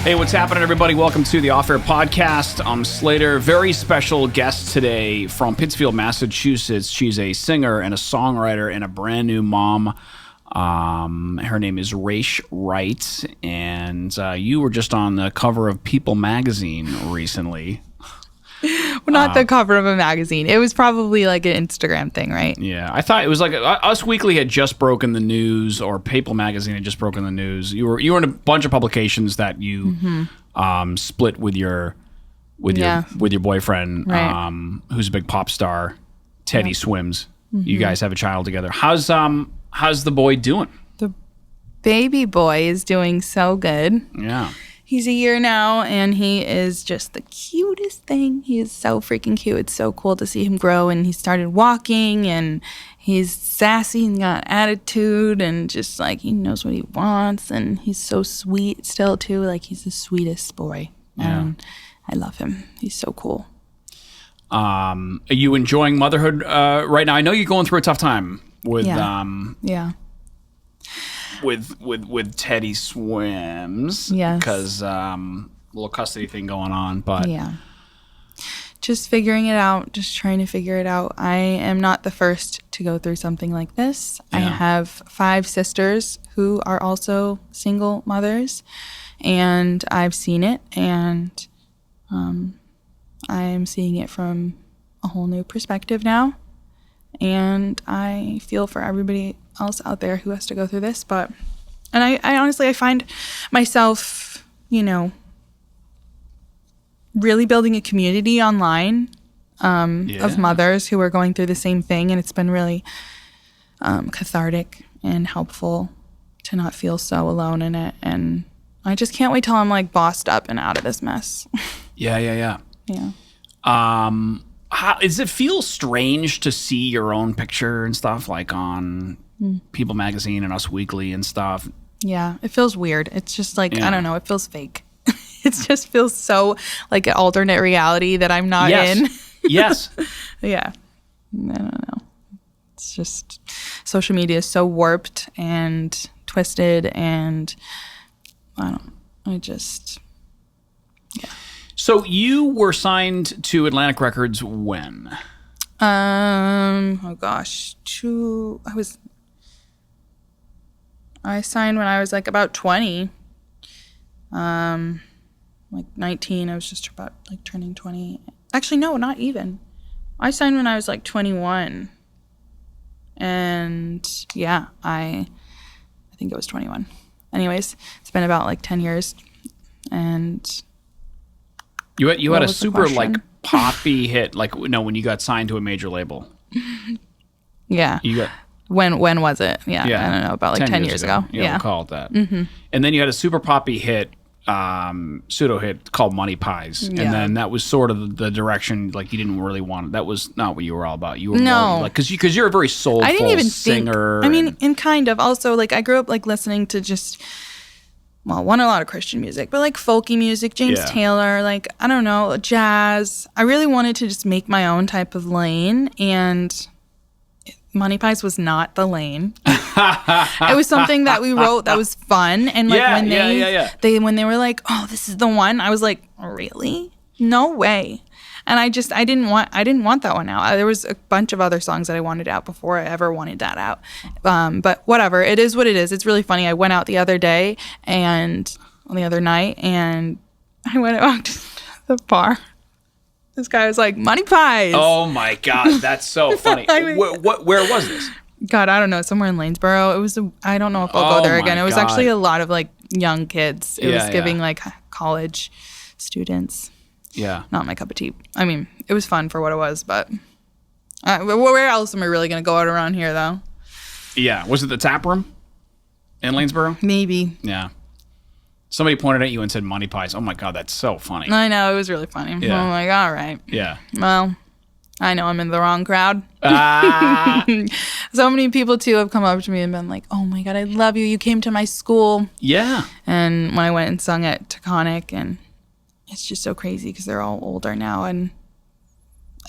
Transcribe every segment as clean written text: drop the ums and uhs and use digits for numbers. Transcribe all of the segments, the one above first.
Hey, what's happening, everybody? Welcome to the Off Air Podcast. I'm Slater. Very special guest today from Pittsfield, Massachusetts. She's a singer and a songwriter and a brand new mom. Her name is Raiche Wright, and you were just on the cover of People magazine recently. Well, not the cover of a magazine. It was probably like an Instagram thing, right? Yeah, I thought it was like Us Weekly had just broken the news, or People magazine had just broken the news. You were in a bunch of publications that you split with your boyfriend, right. Who's a big pop star, Teddy Swims. You guys have a child together. How's the boy doing? The baby boy is doing so good. Yeah. He's a year now, and he is just the cutest thing. He is so freaking cute. It's so cool to see him grow, and he started walking, and he's sassy and got attitude, and just like he knows what he wants, and he's so sweet still too. Like he's the sweetest boy, and I love him. He's so cool. Are you enjoying motherhood right now? I know you're going through a tough time with with Teddy Swims, yes, because little custody thing going on, but just figuring it out, just trying to figure it out. I am not the first to go through something like this. I have 5 sisters who are also single mothers, and I've seen it, and I'm seeing it from a whole new perspective now, and I feel for everybody else out there who has to go through this. But I honestly, I find myself, really building a community online of mothers who are going through the same thing, and it's been really cathartic and helpful to not feel so alone in it. And I just can't wait till I'm like bossed up and out of this mess. Yeah. How does it feel strange to see your own picture and stuff like on People magazine and Us Weekly and stuff? Yeah, it feels weird. It's just like, I don't know, it feels fake. It just feels so like an alternate reality that I'm not in. Yes. Yeah. I don't know. It's just, social media is so warped and twisted, and yeah. So you were signed to Atlantic Records when? I signed when I was like about 20. Like 19. I was just about like turning 20. Actually, no, not even. I signed when I was like 21. And yeah, I think it was 21. Anyways, it's been about like 10 years. And you had a super like poppy hit, like when you got signed to a major label. Yeah. When was it? Yeah, I don't know, about like 10 years ago. Yeah, we'll call it that. Mm-hmm. And then you had a super poppy hit, pseudo hit called Money Pies. And then that was sort of the direction, like you didn't really want it. That was not what you were all about. You were more like, because you're a very soulful singer. And kind of. Also, like I grew up like listening to just, a lot of Christian music, but like folky music, James Taylor, like, I don't know, jazz. I really wanted to just make my own type of lane, and Money Pies was not the lane. It was something that we wrote that was fun, and like when they were like, "Oh, this is the one," I was like, "Really? No way!" And I didn't want that one out. There was a bunch of other songs that I wanted out before I ever wanted that out. But whatever, it is what it is. It's really funny. I went out the other night, and I went out to the bar. This guy was like, Money Pies. Oh my God, that's so funny. Where was this? God, I don't know. Somewhere in Lanesboro. I don't know if I'll go there again. It was actually a lot of like young kids. It was giving like college students. Yeah. Not my cup of tea. I mean, it was fun for what it was, but where else am I really going to go out around here, though? Yeah. Was it the Tap Room in Lanesboro? Maybe. Yeah. Somebody pointed at you and said Money Pies. Oh, my God, that's so funny. I know. It was really funny. Yeah. I'm like, all right. Yeah. Well, I know I'm in the wrong crowd. So many people, too, have come up to me and been like, oh, my God, I love you. You came to my school. Yeah. And when I went and sung at Taconic, and it's just so crazy because they're all older now. And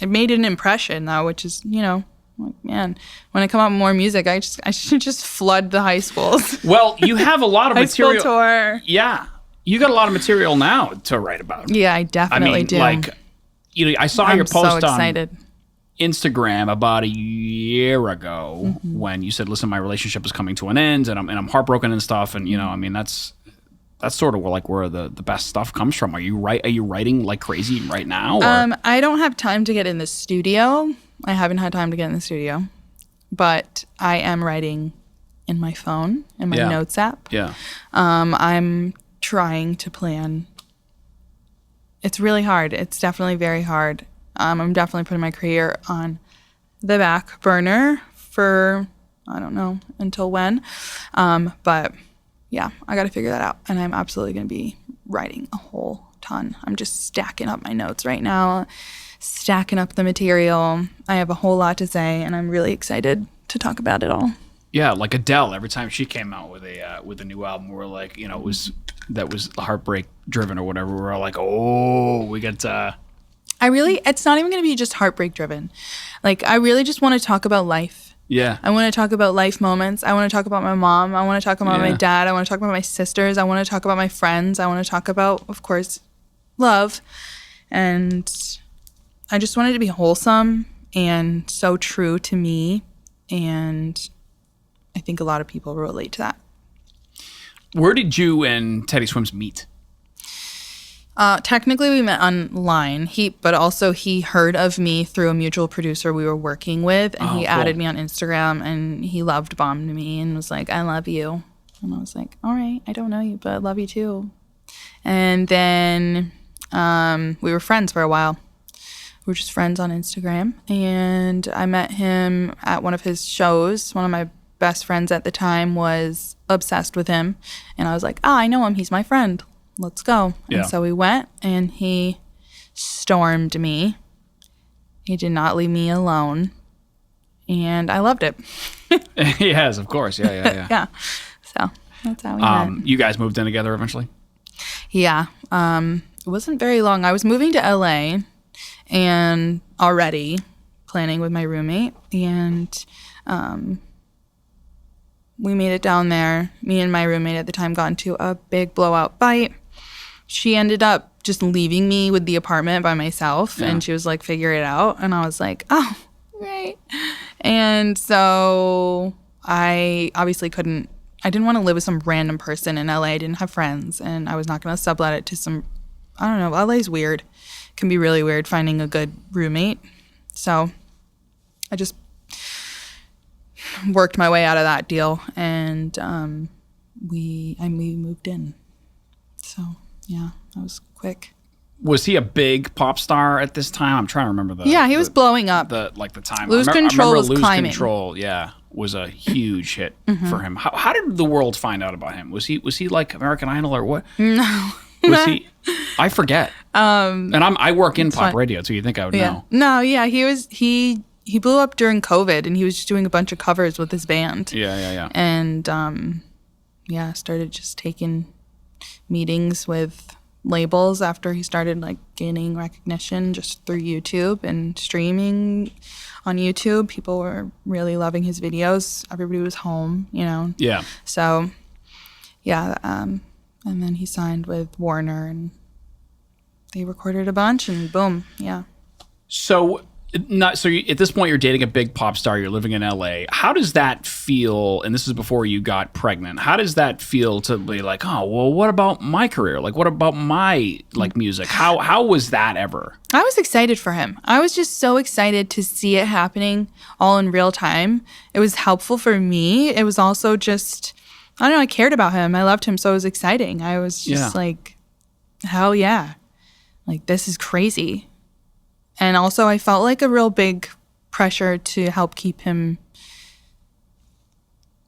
I made an impression, though, which is, I'm like, man, when I come out with more music, I should just flood the high schools. Well, you have a lot of high school material. Tour. Yeah. You got a lot of material now to write about. Yeah, I definitely do. Like, I saw your post so excited. On Instagram about a year ago when you said, listen, my relationship is coming to an end and I'm heartbroken and stuff. And, that's sort of like where the best stuff comes from. Are you writing like crazy right now? Or? I don't have time to get in the studio. I haven't had time to get in the studio, but I am writing in my phone, in my notes app. Yeah. I'm trying to plan. It's really hard. It's definitely very hard. I'm definitely putting my career on the back burner for, I don't know, until when. But yeah, I got to figure that out. And I'm absolutely going to be writing a whole ton. I'm just stacking up my notes right now, stacking up the material. I have a whole lot to say, and I'm really excited to talk about it all. Yeah, like Adele, every time she came out with a new album, we're like, it was heartbreak driven or whatever. We're all like, oh, we got it's not even going to be just heartbreak driven. Like, I really just want to talk about life. Yeah. I want to talk about life moments. I want to talk about my mom. I want to talk about my dad. I want to talk about my sisters. I want to talk about my friends. I want to talk about, of course, love. And I just want it to be wholesome and so true to me. And I think a lot of people relate to that. Where did you and Teddy Swims meet? Technically, we met online, but also he heard of me through a mutual producer we were working with, and he added me on Instagram, and he bombed me and was like, I love you. And I was like, all right, I don't know you, but I love you too. And then we were friends for a while. We were just friends on Instagram, and I met him at one of his shows. One of my best friends at the time was obsessed with him, and I was like, I know him. He's my friend. Let's go. Yeah. And so we went, and he stormed me. He did not leave me alone, and I loved it. Yes, of course. Yeah. Yeah. So that's how we met. You guys moved in together eventually? Yeah. It wasn't very long. I was moving to LA and already planning with my roommate, and we made it down there. Me and my roommate at the time got into a big blowout fight. She ended up just leaving me with the apartment by myself, and she was like, figure it out. And I was like, oh, great. And so I obviously I didn't want to live with some random person in LA. I didn't have friends, and I was not going to sublet it to some, I don't know, LA's weird. It can be really weird finding a good roommate. So I just worked my way out of that deal, and we moved in. So yeah, that was quick. Was he a big pop star at this time? I'm trying to remember he was blowing up. The time. Lose Control was climbing. Lose Control, was a huge hit for him. How did the world find out about him? Was he like American Idol or what? No. Was he? I forget. And I work in pop radio, so you think I would know? No, yeah, he blew up during COVID, and he was just doing a bunch of covers with his band. Yeah. And started just taking meetings with labels after he started like gaining recognition just through YouTube and streaming on YouTube. People were really loving his videos. Everybody was home, Yeah. So, yeah, and then he signed with Warner, and they recorded a bunch, and boom, yeah. So at this point, you're dating a big pop star. You're living in LA. How does that feel? And this is before you got pregnant. How does that feel to be like, oh, well, what about my career? Like, what about my music? How was that ever? I was excited for him. I was just so excited to see it happening all in real time. It was helpful for me. It was also just, I don't know, I cared about him. I loved him, so it was exciting. I was just like, hell yeah. Like, this is crazy. And also, I felt like a real big pressure to help keep him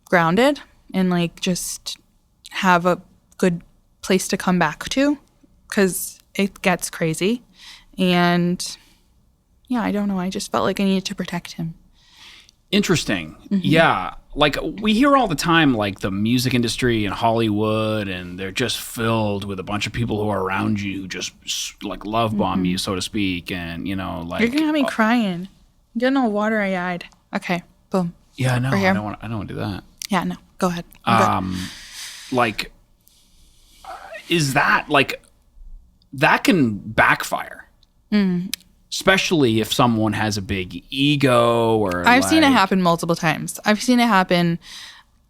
grounded and like just have a good place to come back to, because it gets crazy. And yeah, I don't know. I just felt like I needed to protect him. Interesting. Mm-hmm. Yeah. Like, we hear all the time, like, the music industry in Hollywood, and they're just filled with a bunch of people who are around you who just, like, love bomb you, so to speak. And, like... You're going to have me crying. I'm getting all watery-eyed. Okay. Boom. Yeah, no, Right here. I don't want to do that. Yeah, no. Go ahead. I'm good. Like, is that like that can backfire, especially if someone has a big ego or. I've seen it happen multiple times. I've seen it happen.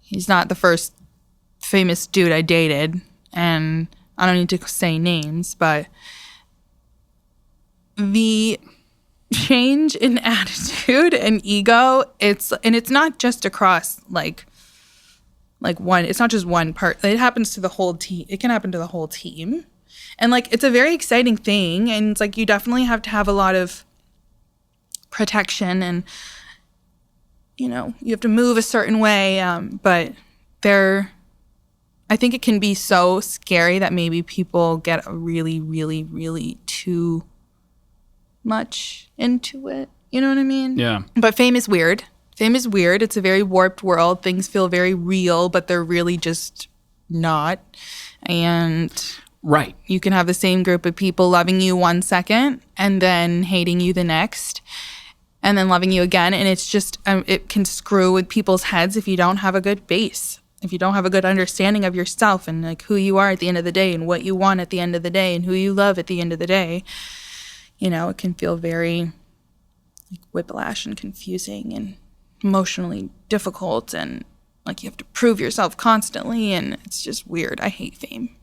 He's not the first famous dude I dated, and I don't need to say names, but the change in attitude and ego, it's not just across like one, it's not just one part. It happens to the whole team. It can happen to the whole team. And like, it's a very exciting thing. And it's like, you definitely have to have a lot of protection and, you know, you have to move a certain way. But I think it can be so scary that maybe people get really, really, really too much into it. You know what I mean? Yeah. But fame is weird. Fame is weird. It's a very warped world. Things feel very real, but they're really just not. And right. You can have the same group of people loving you 1 second and then hating you the next and then loving you again. And it's just, it can screw with people's heads if you don't have a good base, if you don't have a good understanding of yourself and like who you are at the end of the day and what you want at the end of the day and who you love at the end of the day. You know, it can feel very like whiplash and confusing and emotionally difficult, and like you have to prove yourself constantly, and it's just weird. I hate fame.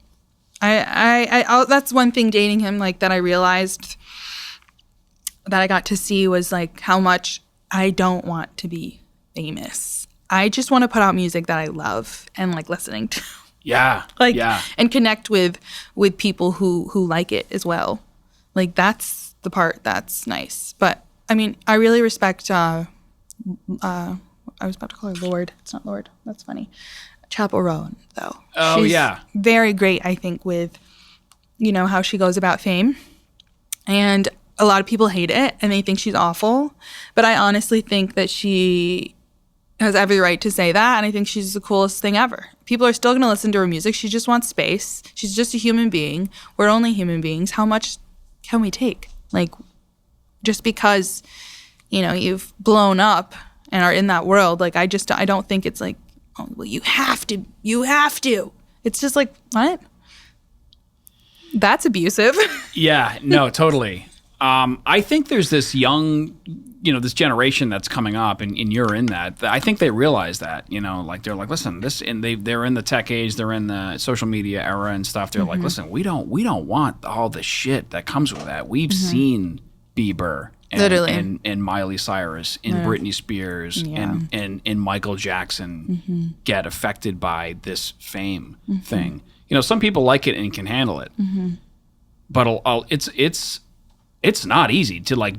I that's one thing dating him like that I realized that I got to see was like how much I don't want to be famous. I just want to put out music that I love and like listening to. Yeah. Like yeah. And connect with people who like it as well. Like that's the part that's nice. But I mean, I really respect I was about to call her Lord. It's not Lord. That's funny. Chapel Roan, though. Oh, She's yeah. very great, I think, with, you know, how she goes about fame. And a lot of people hate it and they think she's awful. But I honestly think that she has every right to say that. And I think she's the coolest thing ever. People are still going to listen to her music. She just wants space. She's just a human being. We're only human beings. How much can we take? Like, just because, you know, you've blown up and are in that world, like, I don't think it's like, oh, well, you have to. It's just like, what? That's abusive. Yeah, no, totally. I think there's this young, you know, this generation that's coming up, and you're in that. I think they realize that, you know, like they're like, listen, this, and they're in the tech age, they're in the social media era and stuff. They're like, listen, we don't want all the shit that comes with that. We've seen Bieber and Miley Cyrus and Britney Spears and Michael Jackson get affected by this fame thing. You know, some people like it and can handle it, but it's not easy to like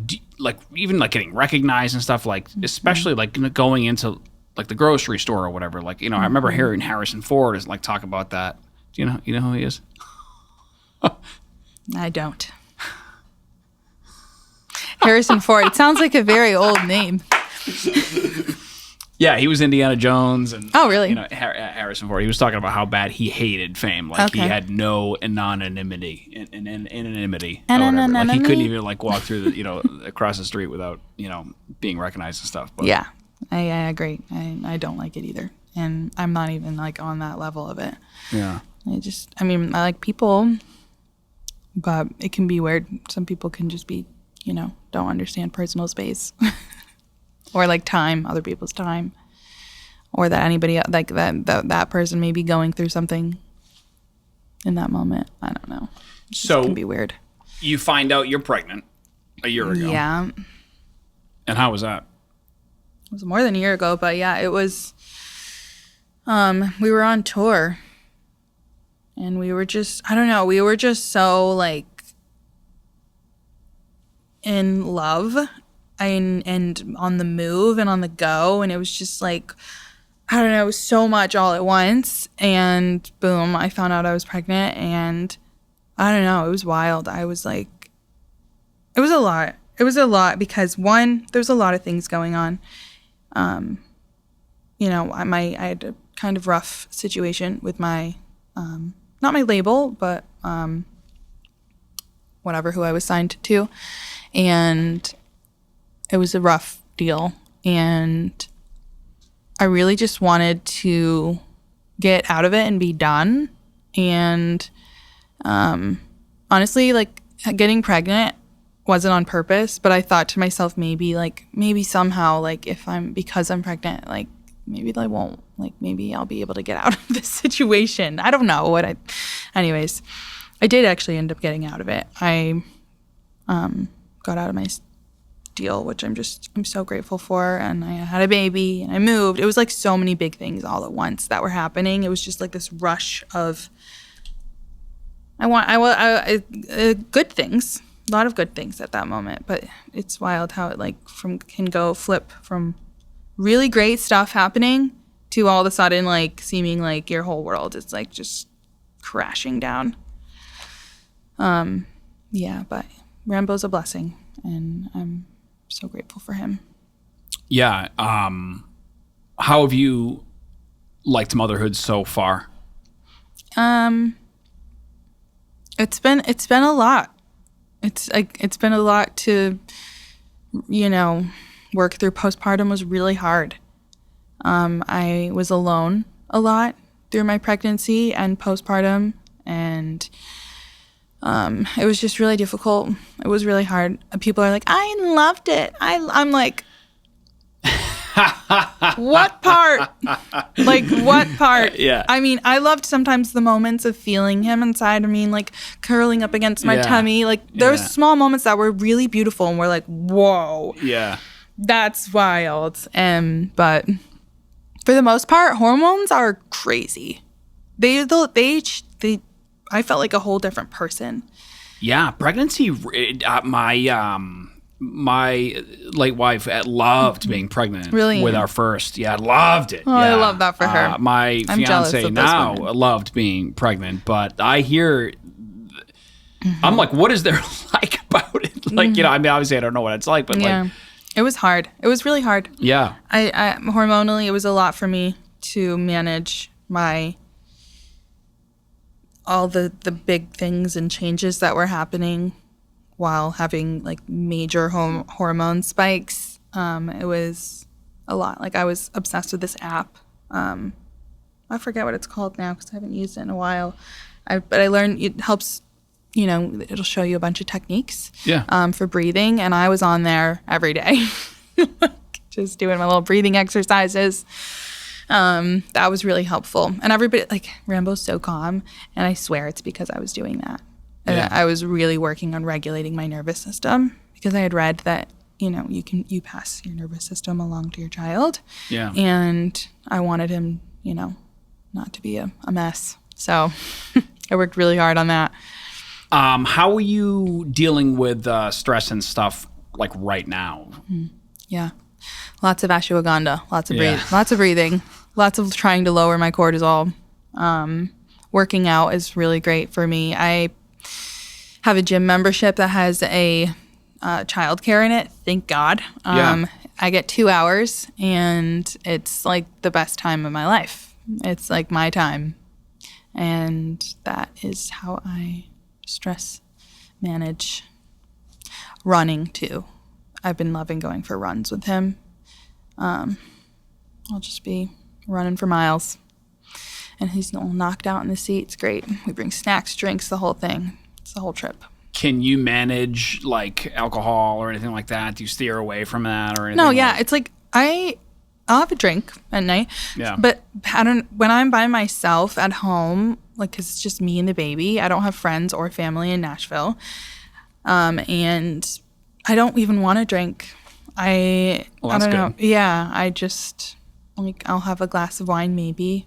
even like getting recognized and stuff, like especially like going into like the grocery store or whatever. Like, you know, I remember hearing Harrison Ford is like talk about that. Do you know who he is? I don't. Harrison Ford. It sounds like a very old name. Yeah, he was Indiana Jones, and oh, really? You know, Harrison Ford. He was talking about how bad he hated fame. Like he had no anonymity, anonymity. Like he couldn't even like walk through the across the street without being recognized and stuff. But, yeah, I agree. I don't like it either, and I'm not even like on that level of it. Yeah. I mean, I like people, but it can be weird. Some people can just be, don't understand personal space. Or like time, other people's time, or that anybody like that person may be going through something in that moment. I don't know. So it can be weird. You find out you're pregnant a year ago. Yeah. And how was that? It was more than a year ago, but yeah, it was. We were on tour, and we were just so like in love. And on the move and on the go, and it was just like, I don't know, it was so much all at once, and boom, I found out I was pregnant, and I don't know, it was wild. I was like, it was a lot because one, there's a lot of things going on. I had a kind of rough situation with my, not my label, but who I was signed to, and it was a rough deal, And I really just wanted to get out of it and be done. And honestly, like getting pregnant wasn't on purpose, but I thought to myself, maybe somehow, like because I'm pregnant, like maybe I won't, like maybe I'll be able to get out of this situation. I don't know anyways, I did actually end up getting out of it. I got out of my deal, which I'm so grateful for. And I had a baby and I moved. It was like so many big things all at once that were happening. It was just like this rush of good things, a lot of good things at that moment. But it's wild how it can flip from really great stuff happening to all of a sudden like seeming like your whole world is like just crashing down. But Rambo's a blessing, and I'm so grateful for him. Yeah. How have you liked motherhood so far? It's been a lot. It's been a lot to, work through. Postpartum was really hard. I was alone a lot through my pregnancy and postpartum, and it was just really difficult. It was really hard. People are like, I loved it. I'm like, what part? Like, what part? Yeah. I mean, I loved sometimes the moments of feeling him inside of me, like curling up against my tummy. Like, there's small moments that were really beautiful, and we're like, whoa. Yeah. That's wild. But for the most part, hormones are crazy. I felt like a whole different person. Yeah, pregnancy. My late wife loved being pregnant with our first. Yeah, loved it. Oh, yeah. I love that for her. My fiance now loved being pregnant, but I hear, I'm like, what is there like about it? Like, I mean, obviously I don't know what it's like, but like. It was hard. It was really hard. Yeah. I hormonally, it was a lot for me to manage all the big things and changes that were happening while having like major hormone spikes. It was a lot. Like I was obsessed with this app. I forget what it's called now because I haven't used it in a while. But I learned it helps, it'll show you a bunch of techniques for breathing. And I was on there every day, just doing my little breathing exercises. That was really helpful. And everybody, like, Rambo's so calm, and I swear it's because I was doing that. Yeah. I was really working on regulating my nervous system because I had read that, you pass your nervous system along to your child. Yeah. And I wanted him, not to be a mess. So I worked really hard on that. How are you dealing with stress and stuff like right now? Yeah. Lots of ashwagandha, lots of breathing, lots of trying to lower my cortisol. Working out is really great for me. I have a gym membership that has a childcare in it. Thank God. I get 2 hours, and it's like the best time of my life. It's like my time, and that is how I stress manage. Running too. I've been loving going for runs with him. I'll just be running for miles, and he's all knocked out in the seat. It's great. We bring snacks, drinks, the whole thing. It's the whole trip. Can you manage like alcohol or anything like that? Do you steer away from that or anything? No, yeah. It's like I'll have a drink at night. Yeah. But when I'm by myself at home, like, 'cause it's just me and the baby, I don't have friends or family in Nashville. And I don't even want to drink. I don't know. Yeah. I just, like, I'll have a glass of wine maybe.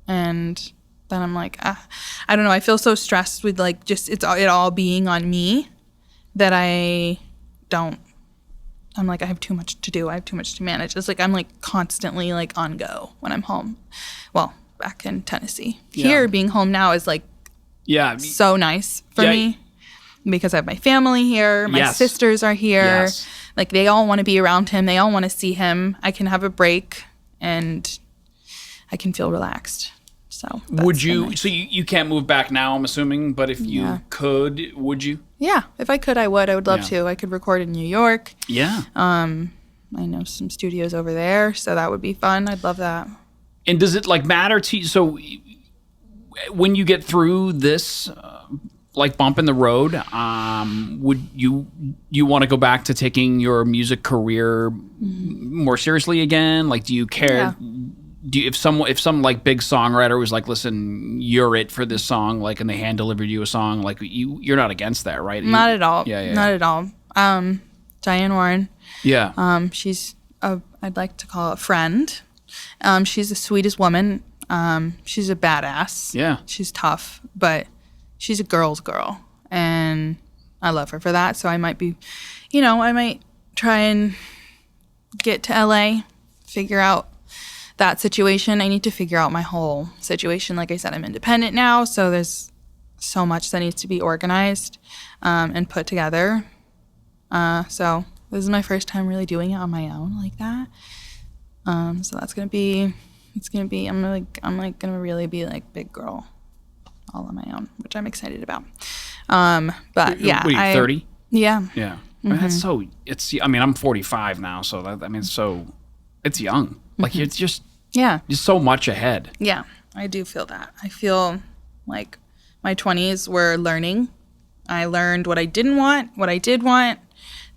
And then I'm like, I don't know. I feel so stressed with like just it all being on me that I'm like, I have too much to do. I have too much to manage. It's like I'm like constantly like on go when I'm home. Well, back in Tennessee. Yeah. Here, being home now is like so nice for me because I have my family here. My sisters are here. Yes. Like they all want to be around him. They all want to see him. I can have a break and I can feel relaxed. So would you? Nice. So you can't move back now, I'm assuming. But if you could, would you? Yeah, if I could, I would. I would love to. I could record in New York. Yeah. I know some studios over there, so that would be fun. I'd love that. And does it like matter to you? So when you get through this like bump in the road, would you want to go back to taking your music career more seriously again? Like, do you care? Yeah. Do you, if some like big songwriter was like, listen, you're it for this song, like, and they hand delivered you a song, like you're not against that, right? Not at all. Yeah. Not at all. Diane Warren. Yeah. She's I'd like to call a friend. She's the sweetest woman. She's a badass. Yeah. She's tough, but she's a girl's girl, and I love her for that. So I might I might try and get to LA, figure out that situation. I need to figure out my whole situation. Like I said, I'm independent now, so there's so much that needs to be organized and put together. So this is my first time really doing it on my own like that. So that's gonna be. I'm gonna really be like big girl, all on my own, which I'm excited about. But yeah, what are you, 30? Yeah. Yeah. I mean, that's so. I mean, I'm 45 now, so it's young. Like it's just so much ahead. Yeah, I do feel that. I feel like my 20s were learning. I learned what I didn't want, what I did want.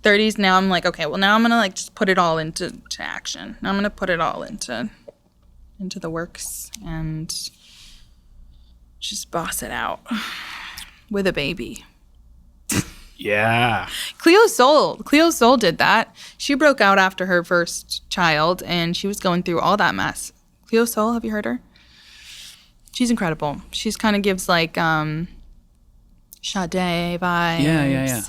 30s, now I'm like, okay, well, now I'm gonna like just put it all into action. Now I'm gonna put it all into the works and just boss it out with a baby. Yeah. Cleo Soul did that. She broke out after her first child, and she was going through all that mess. Cleo Soul, have you heard her? She's incredible. She's kind of gives like Sade vibes. Yeah.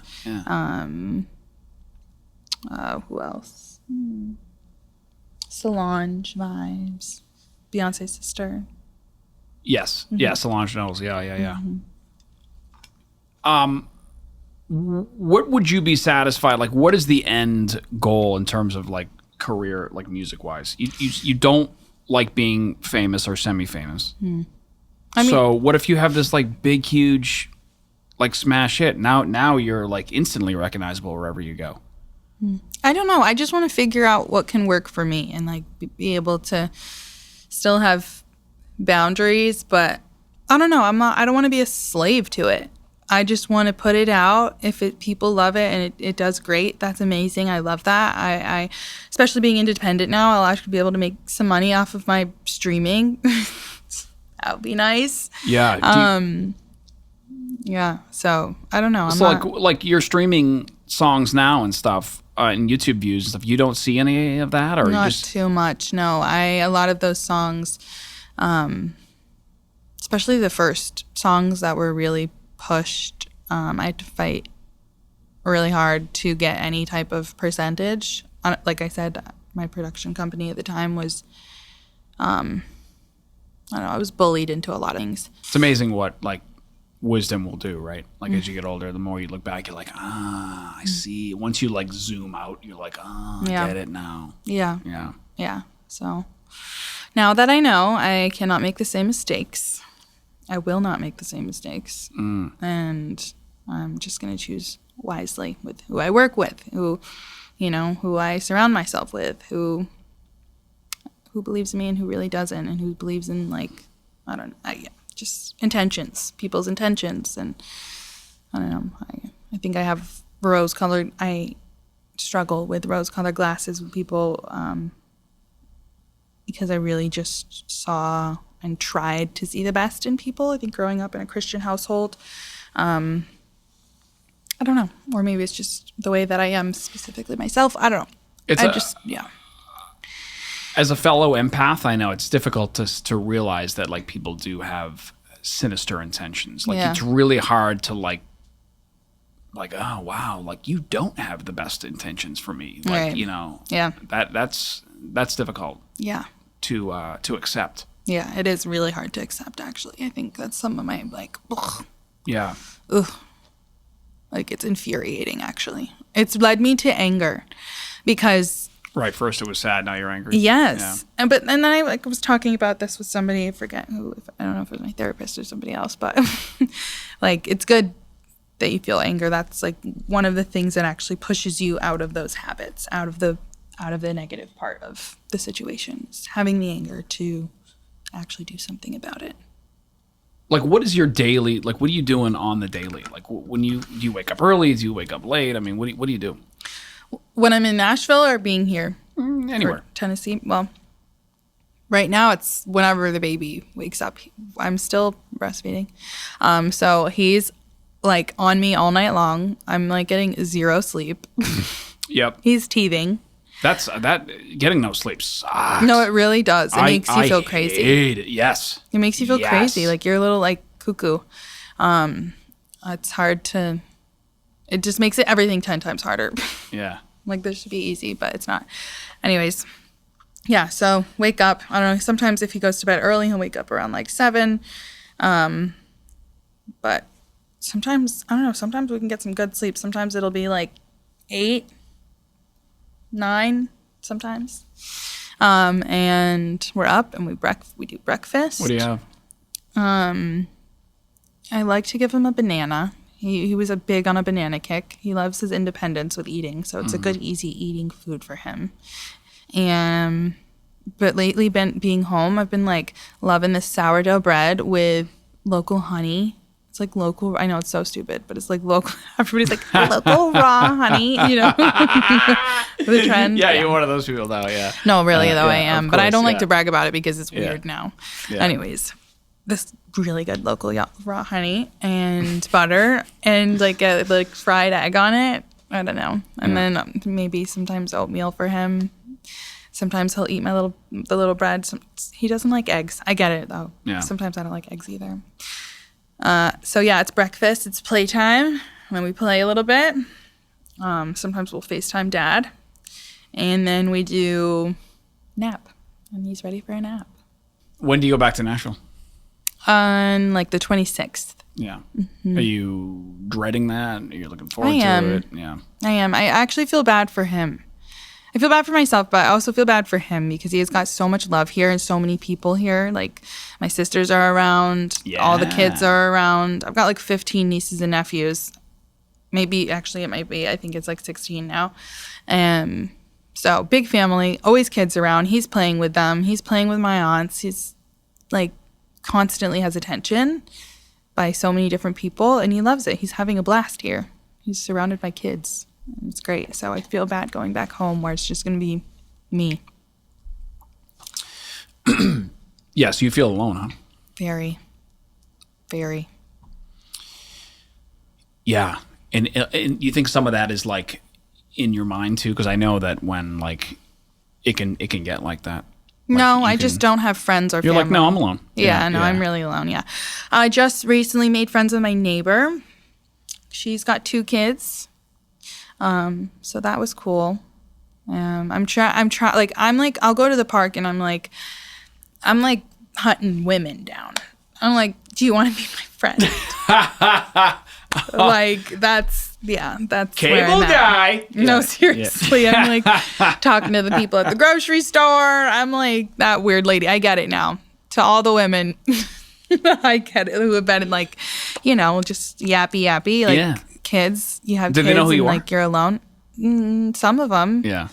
Who else? Solange vibes. Beyonce's sister. Yes. Mm-hmm. Yeah, Solange Knowles. Yeah. Mm-hmm. What would you be satisfied? Like, what is the end goal in terms of like career, like music wise? You don't like being famous or semi-famous. So what if you have this like big, huge, like smash hit? Now you're like instantly recognizable wherever you go. I don't know. I just want to figure out what can work for me and like be able to still have boundaries, but I don't know. I don't want to be a slave to it. I just want to put it out. If people love it and it does great, that's amazing. I love that. I especially being independent now, I'll actually be able to make some money off of my streaming. That would be nice. Yeah. Yeah. So I don't know. So like you're streaming songs now and stuff, and YouTube views and stuff. You don't see any of that, or not just too much. No, a lot of those songs, especially the first songs that were really pushed, I had to fight really hard to get any type of percentage. Like I said, my production company at the time was, I don't know, I was bullied into a lot of things. It's amazing what like wisdom will do, right? Like as you get older, the more you look back, you're like, I see. Once you like zoom out, you're like, I get it now. Yeah. Yeah. So now that I know I cannot make the same mistakes, I will not make the same mistakes. And I'm just going to choose wisely with who I work with, who I surround myself with, who believes in me and who really doesn't, and who believes in like, just intentions, people's intentions. And I don't know, I think I have I struggle with rose-colored glasses with people because I really just saw and tried to see the best in people. I think growing up in a Christian household, I don't know, or maybe it's just the way that I am specifically myself. I don't know. As a fellow empath, I know it's difficult to realize that like people do have sinister intentions. Like it's really hard to like, oh wow, like you don't have the best intentions for me. Like, right. That's difficult. Yeah. To accept. Yeah, it is really hard to accept, actually. I think that's some of my, like, ugh. Yeah. Ugh. Like, it's infuriating, actually. It's led me to anger because... Right, first it was sad, now you're angry. Yes. Yeah. And then I was talking about this with somebody, I forget who, I don't know if it was my therapist or somebody else, but, like, it's good that you feel anger. That's, like, one of the things that actually pushes you out of those habits, out of out of the negative part of the situation. It's having the anger to actually do something about it. Like, what is your daily, like, what are you doing on the daily? Like, when do you wake up early? Do you wake up late? I mean, what do you do? When I'm in Nashville or being here? Anywhere. Or Tennessee? Well, right now it's whenever the baby wakes up. I'm still breastfeeding. So he's like on me all night long. I'm like getting 0 sleep. Yep. He's teething. That getting no sleep sucks. No, it really does. It makes you feel crazy. I hate it. Yes. It makes you feel crazy. Like you're a little like cuckoo. It's hard to. It just makes everything 10 times harder. Yeah. Like this should be easy, but it's not. Anyways, yeah. So wake up. I don't know. Sometimes if he goes to bed early, he'll wake up around like 7. But sometimes I don't know. Sometimes we can get some good sleep. Sometimes it'll be like 8. 9 sometimes, and we're up and we do breakfast. What do you have? I like to give him a banana. He was a big on a banana kick. He loves his independence with eating, so it's a good easy eating food for him. And but lately, being home, I've been like loving this sourdough bread with local honey. It's like local. I know it's so stupid, but it's like local. Everybody's like local raw honey, you know. The trend. Yeah, you're one of those people now. Yeah. No, really though, I am, but I don't like yeah. to brag about it because it's weird now. Yeah. Anyways, this really good local raw honey and butter and like a fried egg on it. I don't know, and then maybe sometimes oatmeal for him. Sometimes he'll eat the little bread. He doesn't like eggs. I get it though. Yeah. Sometimes I don't like eggs either. So yeah, it's breakfast, it's playtime, and then we play a little bit. Sometimes we'll FaceTime Dad, and then we do nap, and he's ready for a nap. When do you go back to Nashville? On like the 26th. Yeah. Mm-hmm. Are you dreading that? Are you looking forward to it? Yeah. I am. I actually feel bad for him. I feel bad for myself, but I also feel bad for him because he has got so much love here and so many people here. Like my sisters are around, all the kids are around. I've got like 15 nieces and nephews. Maybe actually it might be. I think it's like 16 now. So big family, always kids around. He's playing with them. He's playing with my aunts. He's like constantly has attention by so many different people, and he loves it. He's having a blast here. He's surrounded by kids. It's great. So I feel bad going back home where it's just going to be me. Yeah, so you feel alone, huh? Very. Very. Yeah. And you think some of that is like in your mind too? Because I know that when like it can get like that. Like no, I just don't have friends or family. You're like, no, I'm alone. Yeah, I'm really alone, yeah. I just recently made friends with my neighbor. She's got 2 kids. So that was cool. I'm like, I'll go to the park and I'm like hunting women down. I'm like, do you want to be my friend? Like, that's Cable where I'm at. guy. No, seriously. Yeah. I'm like talking to the people at the grocery store. I'm like that weird lady. I get it now. To all the women, I get it, who have been like, just yappy, like kids. You have Did kids they know who you and are? like you're alone. Some of them. Yeah.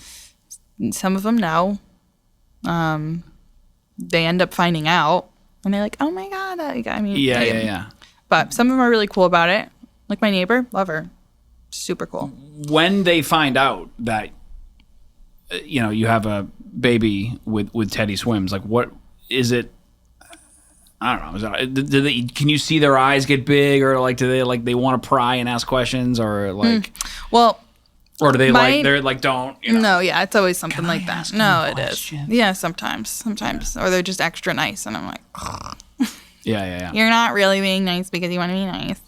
Some of them know. They end up finding out, and they're like, "Oh my god!" Yeah. But some of them are really cool about it. Like my neighbor, love her, super cool. When they find out that you have a baby with Teddy Swims, like what is it? I don't know. Can you see their eyes get big, or like do they want to pry and ask questions, or like? Well. Or do they they're like, don't, No, yeah, it's always something like that. ask No, you a it question? is. Yeah, sometimes. Yeah. Or they're just extra nice, and I'm like, Yeah. you're not really being nice because you want to be nice.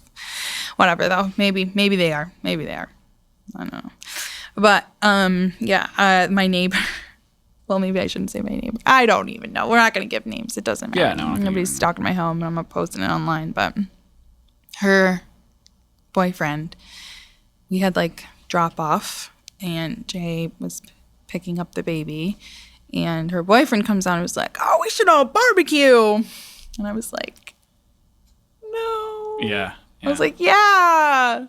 Whatever, though. Maybe they are. I don't know. But, my neighbor, well, maybe I shouldn't say my neighbor. I don't even know. We're not going to give names. It doesn't matter. Yeah, no. Nobody's stalking my home, and I'm not posting it online, but her boyfriend, we had like drop off, and Jay was picking up the baby, and her boyfriend comes on and was like, "Oh, we should all barbecue," and I was like, "No." Yeah. I was like, yeah,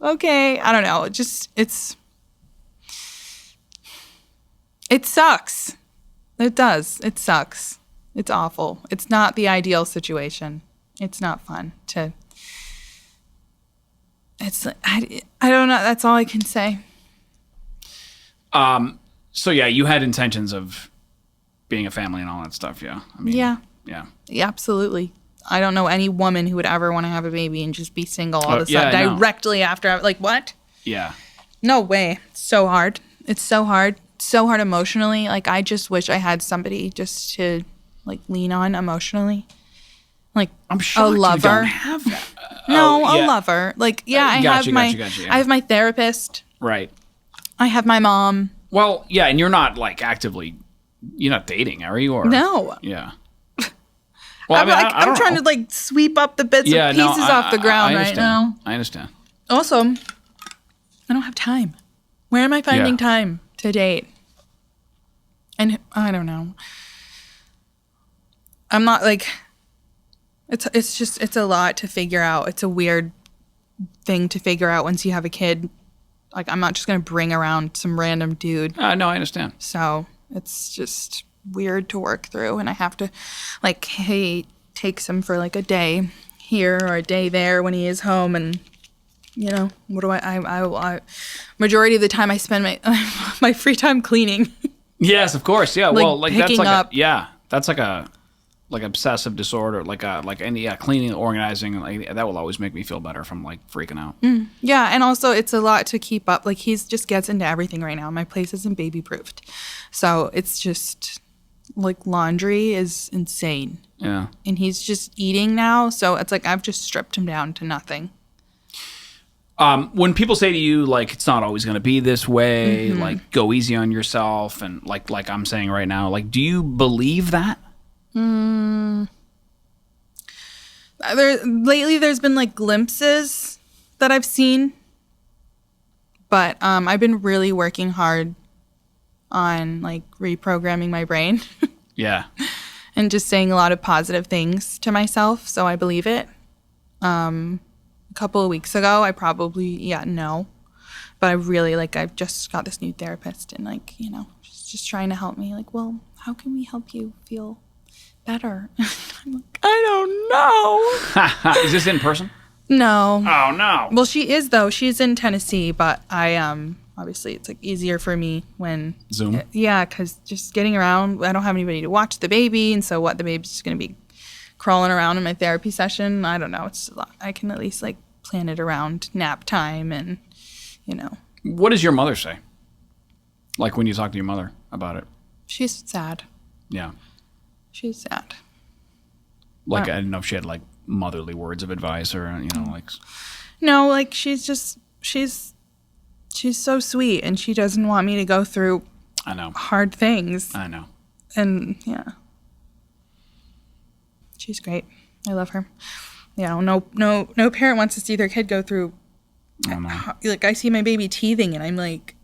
okay. I don't know. It's It sucks. It does. It sucks. It's awful. It's not the ideal situation. It's not fun to. I don't know. That's all I can say. So yeah, you had intentions of being a family and all that stuff. Yeah. I mean, Yeah. Yeah. Yeah, absolutely. I don't know any woman who would ever want to have a baby and just be single all of a yeah, sudden no. directly after. Like, what? Yeah. No way. It's so hard. It's so hard. So hard emotionally. Like, I just wish I had somebody just to, like, lean on emotionally. Like, I'm shocked a lover. you don't have that. No, yeah. a lover. Like, yeah, I Gotcha, have my yeah. I have my therapist. Right. I have my mom. Well, yeah, and you're not like actively, you're not dating, are you? Or No. Yeah. Well, I'm trying to like sweep up the bits of pieces off the ground right now. I understand. Also, I don't have time. Where am I finding time to date? And I don't know. I'm not like it's a lot to figure out. It's a weird thing to figure out once you have a kid. Like, I'm not just going to bring around some random dude. No, I understand. So it's just weird to work through. And I have to, like, he takes him for, like, a day here or a day there when he is home. And, you know, what do I majority of the time I spend my free time cleaning. Yes, of course. Yeah, Like, well, like that's picking like up. that's like a obsessive disorder, like any cleaning, organizing, like that will always make me feel better if I'm like freaking out. Yeah, and also it's a lot to keep up. Like, he's just gets into everything right now. My place isn't baby proofed. So it's just like laundry is insane. Yeah. And he's just eating now, so it's like I've just stripped him down to nothing. When people say to you, like, it's not always going to be this way, like, go easy on yourself, and like I'm saying right now, like, do you believe that? Lately there's been like glimpses that I've seen, but I've been really working hard on like reprogramming my brain Yeah. and just saying a lot of positive things to myself, so I believe it. A couple of weeks ago I probably no, but I really I've just got this new therapist, and like, you know, she's just trying to help me, like, well, how can we help you feel better? I'm like, I don't know. Is this in person? No. Oh no. Well, she is though. She's in Tennessee, but I obviously it's like easier for me when Zoom. Yeah, because just getting around, I don't have anybody to watch the baby, and so what, the baby's just gonna be crawling around in my therapy session. I don't know. It's a lot. I can at least like plan it around nap time, and you know. What does your mother say? Like when you talk to your mother about it? She's sad. Yeah. She's sad. Like, I didn't know if she had like motherly words of advice or, you know, like. No, like she's so sweet, and she doesn't want me to go through I know. hard things. I know. And yeah. She's great. I love her. You know, no parent wants to see their kid go through. I know. Like, I see my baby teething, and I'm like,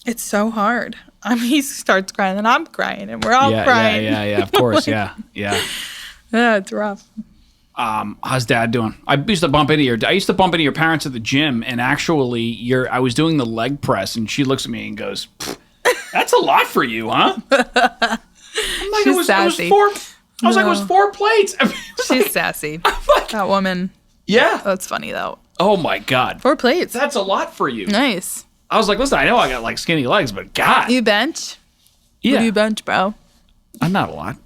it's so hard. I mean, he starts crying, and I'm crying, and we're all crying. Yeah, of course, yeah. Yeah, it's rough. How's Dad doing? I used to bump into your parents at the gym, and actually, I was doing the leg press, and she looks at me and goes, "That's a lot for you, huh?" I'm like, She's sassy. I was like, it was 4 plates. She's sassy. That woman. Yeah. That's funny though. Oh my God. 4 plates. That's a lot for you. Nice. I was like, listen, I know I got like skinny legs, but God. You bench? Yeah. What do you bench, bro? I'm not a lot.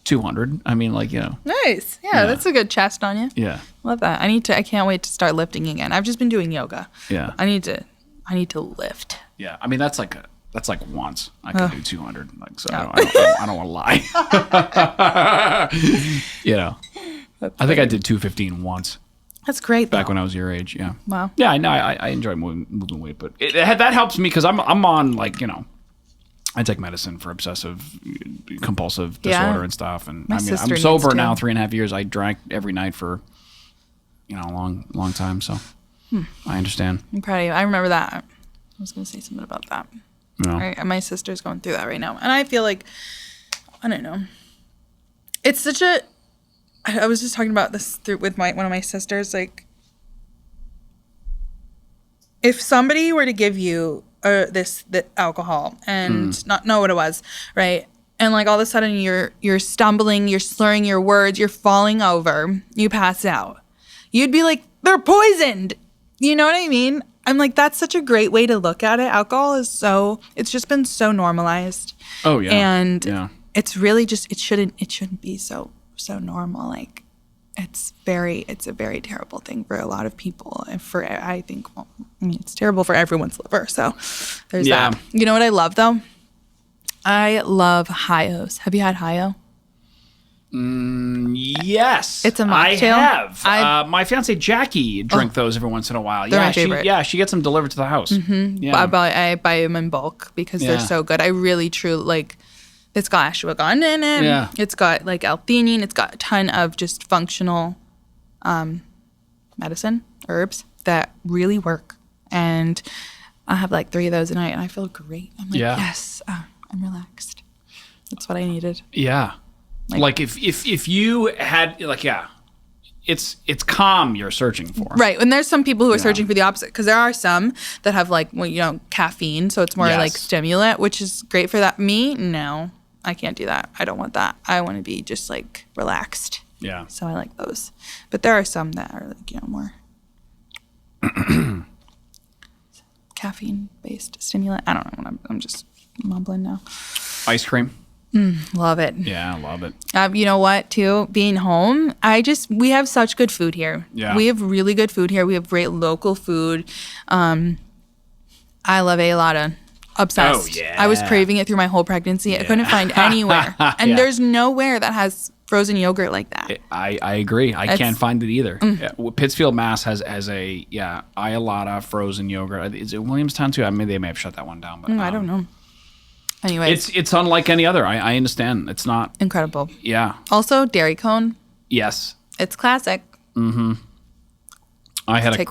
200. I mean, like, you know. Nice. Yeah, that's a good chest on you. Yeah. Love that. I can't wait to start lifting again. I've just been doing yoga. Yeah. I need to lift. Yeah. I mean, that's like once I can do 200. Like, so I don't want to lie. You know, I think I did 215 once. That's great. Back when I was your age. Yeah. Wow. Yeah. I know. I enjoy moving weight, but that helps me because I'm on, like, you know, I take medicine for obsessive compulsive disorder and stuff. And My I mean, sister I'm sober needs to. now 3.5 years. I drank every night for, you know, a long time. So I understand. I'm proud of you. I remember that. I was going to say something about that. You know? My sister's going through that right now. And I feel like, I don't know. It's such a, I was just talking about this with one of my sisters. Like, if somebody were to give you the alcohol and not know what it was, right? And like all of a sudden you're stumbling, you're slurring your words, you're falling over, you pass out. You'd be like, they're poisoned. You know what I mean? I'm like, that's such a great way to look at it. Alcohol is it's just been so normalized. Oh yeah. And it's really just, it shouldn't be so normal. Like it's a very terrible thing for a lot of people. And I think, it's terrible for everyone's liver. So there's that. You know what I love though? I love Hi-O's. Have you had Hi-O? Yes. It's a mocktail. I have. My fiance Jackie drank those every once in a while. They're my favorite. She gets them delivered to the house. Mm-hmm. Yeah. I buy them in bulk because they're so good. I really, truly, like, it's got ashwagandha in it. Yeah. It's got, like, L-theanine. It's got a ton of just functional medicine, herbs that really work. And I have, like, 3 of those a night, and I feel great. I'm like, yes. I'm relaxed. That's what I needed. Yeah. Like if you had it's calm you're searching for. Right. And there's some people who are searching for the opposite because there are some that have caffeine, so it's more like stimulant, which is great for that. Me, no. I can't do that. I don't want that. I want to be just like relaxed. Yeah. So I like those. But there are some that are like, more caffeine based stimulant. I don't know. I'm just mumbling now. Ice cream. Love it. Yeah, I love it. You know what, too? Being home, we have such good food here. Yeah. We have really good food here. We have great local food. I love Alada. Obsessed. Oh, yeah. I was craving it through my whole pregnancy. Yeah. I couldn't find anywhere. And there's nowhere that has frozen yogurt like that. I agree. I can't find it either. Pittsfield, Mass. has a Iolata frozen yogurt. Is it Williamstown too? Maybe they may have shut that one down. But I don't know. Anyways, it's unlike any other. I understand. It's not incredible. Yeah. Also, dairy cone. Yes. It's classic. Mm-hmm. I had a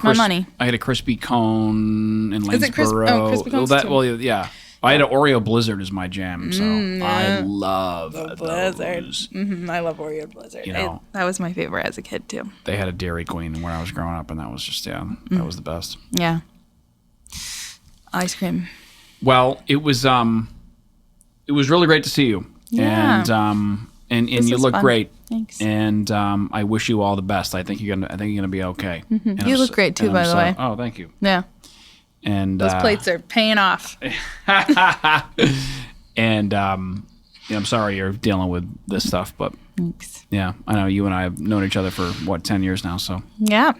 crispy cone in Lanesboro. Is it crispy cones too? Yeah. I had an Oreo Blizzard as my jam, so I love the Blizzard. I love Oreo Blizzard. That was my favorite as a kid too. They had a Dairy Queen when I was growing up, and that was just that was the best. Yeah. Ice cream. Well, it was really great to see you. Yeah. And you look fun. great. Thanks. And I wish you all the best. I think you're gonna be okay. Mm-hmm. You look great too, by the way. Oh, thank you. Yeah. And those plates are paying off. And I'm sorry you're dealing with this stuff, but thanks. Yeah, I know you and I have known each other for 10 years now. So yeah,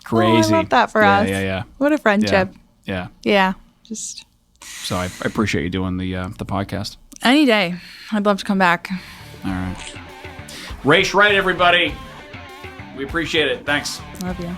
crazy. I love that for us. Yeah. What a friendship. Yeah. Just. So I appreciate you doing the podcast. Any day, I'd love to come back. All right. Raiche Wright, everybody. We appreciate it. Thanks. Love you.